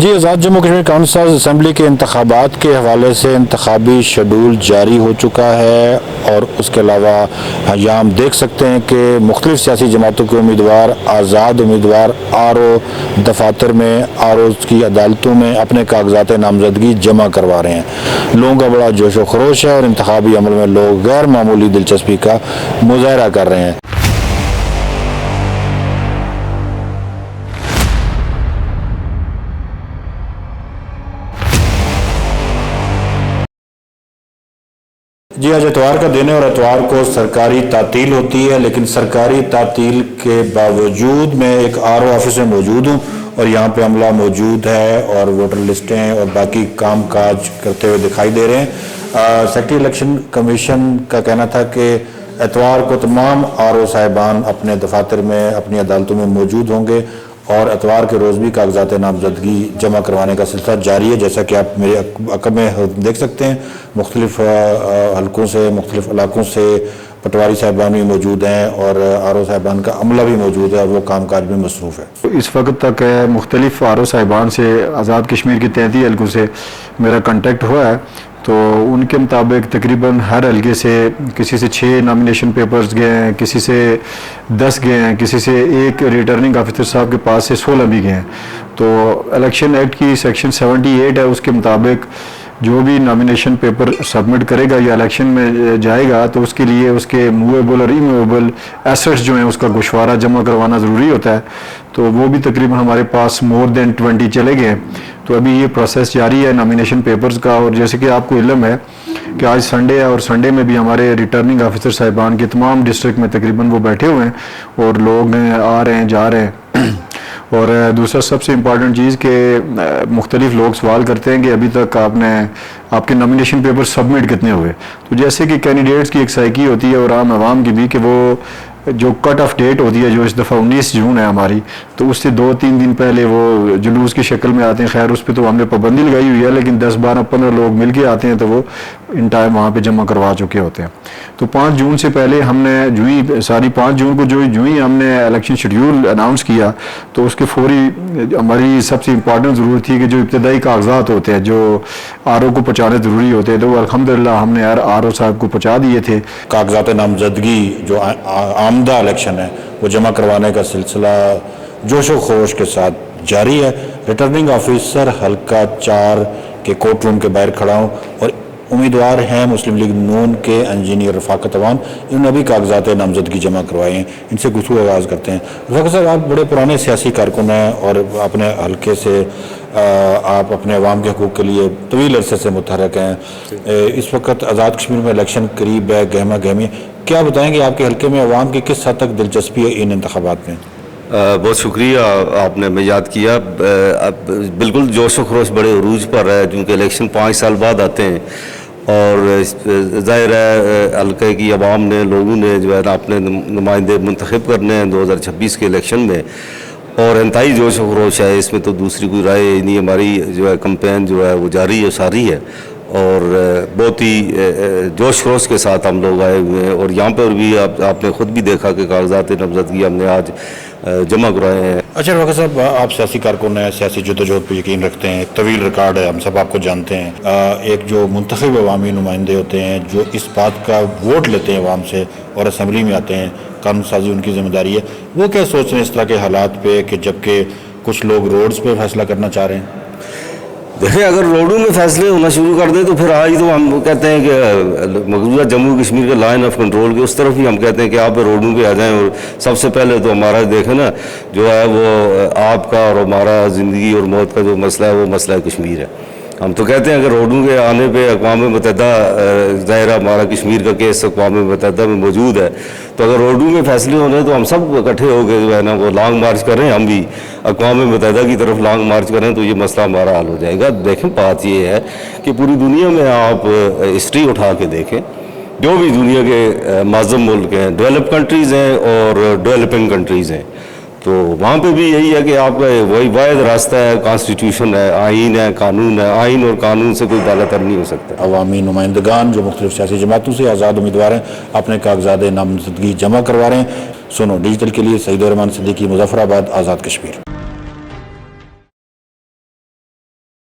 جی آزاد Jammu Kashmir council assembly کے انتخابات کے حوالے سے انتخابی شیڈول جاری ہو چکا ہے، اور اس کے علاوہ یہاں ہم دیکھ سکتے ہیں کہ مختلف سیاسی جماعتوں کے امیدوار، آزاد امیدوار آر او دفاتر میں، آر او کی عدالتوں میں اپنے کاغذات نامزدگی جمع کروا رہے ہیں۔ لوگوں کا بڑا جوش و خروش ہے اور انتخابی عمل میں لوگ غیر معمولی دلچسپی کا مظاہرہ کر رہے ہیں۔ جی آج اتوار کا دن ہے اور اتوار کو سرکاری تعطیل ہوتی ہے، لیکن سرکاری تعطیل کے باوجود میں ایک آر او آفس میں موجود ہوں اور یہاں پہ عملہ موجود ہے اور ووٹر لسٹیں اور باقی کام کاج کرتے ہوئے دکھائی دے رہے ہیں۔ سیکٹری الیکشن کمیشن کا کہنا تھا کہ اتوار کو تمام آر او صاحبان اپنے دفاتر میں، اپنی عدالتوں میں موجود ہوں گے اور اتوار کے روز بھی کاغذات نامزدگی جمع کروانے کا سلسلہ جاری ہے۔ جیسا کہ آپ میرے عقب میں دیکھ سکتے ہیں، مختلف حلقوں سے، مختلف علاقوں سے پٹواری صاحبان بھی موجود ہیں اور آر او صاحبان کا عملہ بھی موجود ہے اور وہ کام کاج میں مصروف ہے۔ اس وقت تک مختلف آر او صاحبان سے، آزاد کشمیر کے 33 حلقوں سے میرا کنٹیکٹ ہوا ہے، تو ان کے مطابق تقریباً ہر حلقے سے کسی سے 6 نامینیشن پیپرز گئے ہیں، کسی سے 10 گئے ہیں، کسی سے ایک ریٹرننگ آفیسر صاحب کے پاس سے 16 بھی گئے ہیں۔ تو الیکشن ایکٹ کی سیکشن 78 ہے، اس کے مطابق جو بھی نامینیشن پیپر سبمٹ کرے گا یا الیکشن میں جائے گا تو اس کے لیے اس کے موویبل اور ای موویبل ایسٹس جو ہیں اس کا گوشوارہ جمع کروانا ضروری ہوتا ہے، تو وہ بھی تقریباً ہمارے پاس مور دین 20 چلے گئے ہیں۔ تو ابھی یہ پروسیس جاری ہے نامینیشن پیپرز کا، اور جیسے کہ آپ کو علم ہے کہ آج سنڈے ہے اور سنڈے میں بھی ہمارے ریٹرننگ آفیسر صاحبان کے تمام ڈسٹرکٹ میں تقریباً وہ بیٹھے ہوئے ہیں اور لوگ آ رہے ہیں، جا رہے ہیں۔ اور دوسرا سب سے امپورٹنٹ چیز کہ مختلف لوگ سوال کرتے ہیں کہ ابھی تک آپ کے نامینیشن پیپر سبمٹ کتنے ہوئے، تو جیسے کہ کینڈیڈیٹس کی ایک سائیکی ہوتی ہے اور عام عوام کی بھی، کہ وہ جو کٹ آف ڈیٹ ہوتی ہے جو اس دفعہ 19 جون ہے ہماری، تو اس سے 2-3 دن پہلے وہ جلوس کی شکل میں آتے ہیں۔ خیر اس پہ تو ہم نے پابندی لگائی ہوئی ہے، لیکن 10-12-15 لوگ مل کے آتے ہیں تو وہ ان ٹائم وہاں پہ جمع کروا چکے ہوتے ہیں۔ تو 5 جون سے پہلے ہم نے ساری 5 جون کو جو ہی ہم نے الیکشن شیڈیول اناؤنس کیا تو اس کے فوری ہماری سب سے امپورٹنٹ ضرورت تھی کہ جو ابتدائی کاغذات ہوتے ہیں جو آر او کو پہنچانے ضروری ہوتے ہیں، تو وہ الحمدللہ ہم نے آر او صاحب کو پہنچا دیے تھے۔ کاغذات نامزدگی جو آمدہ الیکشن ہے وہ جمع کروانے کا سلسلہ جوش و خروش کے ساتھ جاری ہے۔ ریٹرننگ آفیسر حلقہ 4 کے کورٹ روم کے باہر کھڑا ہوں اور امیدوار ہیں مسلم لیگ نون کے انجینئر رفاقت عوان، انہوں نے بھی کاغذات نامزدگی جمع کروائے ہیں۔ ان سے گفتگو آغاز کرتے ہیں۔ رفاقت صاحب، آپ بڑے پرانے سیاسی کارکن ہیں اور اپنے حلقے سے آپ اپنے عوام کے حقوق کے لیے طویل عرصے سے متحرک ہیں۔ اس وقت آزاد کشمیر میں الیکشن قریب ہے، گہما گہمی ہے، کیا بتائیں گے آپ کے حلقے میں عوام کی کس حد تک دلچسپی ہے ان انتخابات میں؟ بہت شکریہ، آپ نے ہمیں یاد کیا۔ بالکل جوش و خروش بڑے عروج پر ہے، کیونکہ الیکشن 5 سال بعد آتے ہیں اور ظاہر ہے حلقے کی عوام نے، لوگوں نے جو ہے نا اپنے نمائندے منتخب کرنے ہیں 2026 کے الیکشن میں، اور انتہائی جوش و خروش ہے۔ اس میں تو دوسری کوئی رائے نہیں، ہماری جو ہے کمپین جو ہے وہ جاری ہے، ساری ہے، اور بہت ہی جوش خروش کے ساتھ ہم لوگ آئے ہوئے ہیں۔ اور یہاں پر بھی آپ نے خود بھی دیکھا کہ کاغذات نامزدگی ہم نے آج جمع کرائے ہیں۔ اچھا رفاقت صاحب، آپ سیاسی کارکن ہیں، سیاسی جدوجہد پہ یقین رکھتے ہیں، طویل ریکارڈ ہے، ہم سب آپ کو جانتے ہیں۔ ایک جو منتخب عوامی نمائندے ہوتے ہیں جو اس بات کا ووٹ لیتے ہیں عوام سے اور اسمبلی میں آتے ہیں، قانون سازی ان کی ذمہ داری ہے، وہ کیا سوچ رہے ہیں اس طرح کے حالات پہ کہ جبکہ کچھ لوگ روڈز پہ فیصلہ کرنا چاہ رہے ہیں؟ دیکھیں، اگر روڈوں میں فیصلے ہونا شروع کر دیں تو پھر آج تو ہم کہتے ہیں کہ مقبوضہ جموں کشمیر کے لائن آف کنٹرول کے اس طرف ہی ہم کہتے ہیں کہ آپ روڈوں پہ آ جائیں، اور سب سے پہلے تو ہمارا دیکھیں نا جو ہے وہ آپ کا اور ہمارا زندگی اور موت کا جو مسئلہ ہے وہ مسئلہ کشمیر ہے۔ ہم تو کہتے ہیں کہ روڈوں کے آنے پہ اقوام متحدہ، ظاہر ہمارا کشمیر کا کیس اقوام متحدہ میں موجود ہے، تو اگر روڈوں میں فیصلے ہونے تو ہم سب اکٹھے ہو کے جو ہے نا وہ لانگ مارچ کریں، ہم بھی اقوام متحدہ کی طرف لانگ مارچ کریں تو یہ مسئلہ ہمارا حل ہو جائے گا۔ دیکھیں، بات یہ ہے کہ پوری دنیا میں آپ ہسٹری اٹھا کے دیکھیں، جو بھی دنیا کے معظم ملک ہیں، ڈیولپ کنٹریز ہیں اور ڈیولپنگ کنٹریز ہیں، تو وہاں پہ بھی یہی ہے کہ آپ کا وہی واحد راستہ ہے، کانسٹیٹیوشن ہے، آئین ہے، قانون ہے، آئین اور قانون سے کوئی بالا تر نہیں ہو سکتا۔ عوامی نمائندگان جو مختلف سیاسی جماعتوں سے آزاد امیدوار ہیں اپنے کاغذات نامزدگی جمع کروا رہے ہیں۔ سنو ڈیجیٹل کے لیے سعید الرحمان صدیقی، مظفر آباد، آزاد کشمیر۔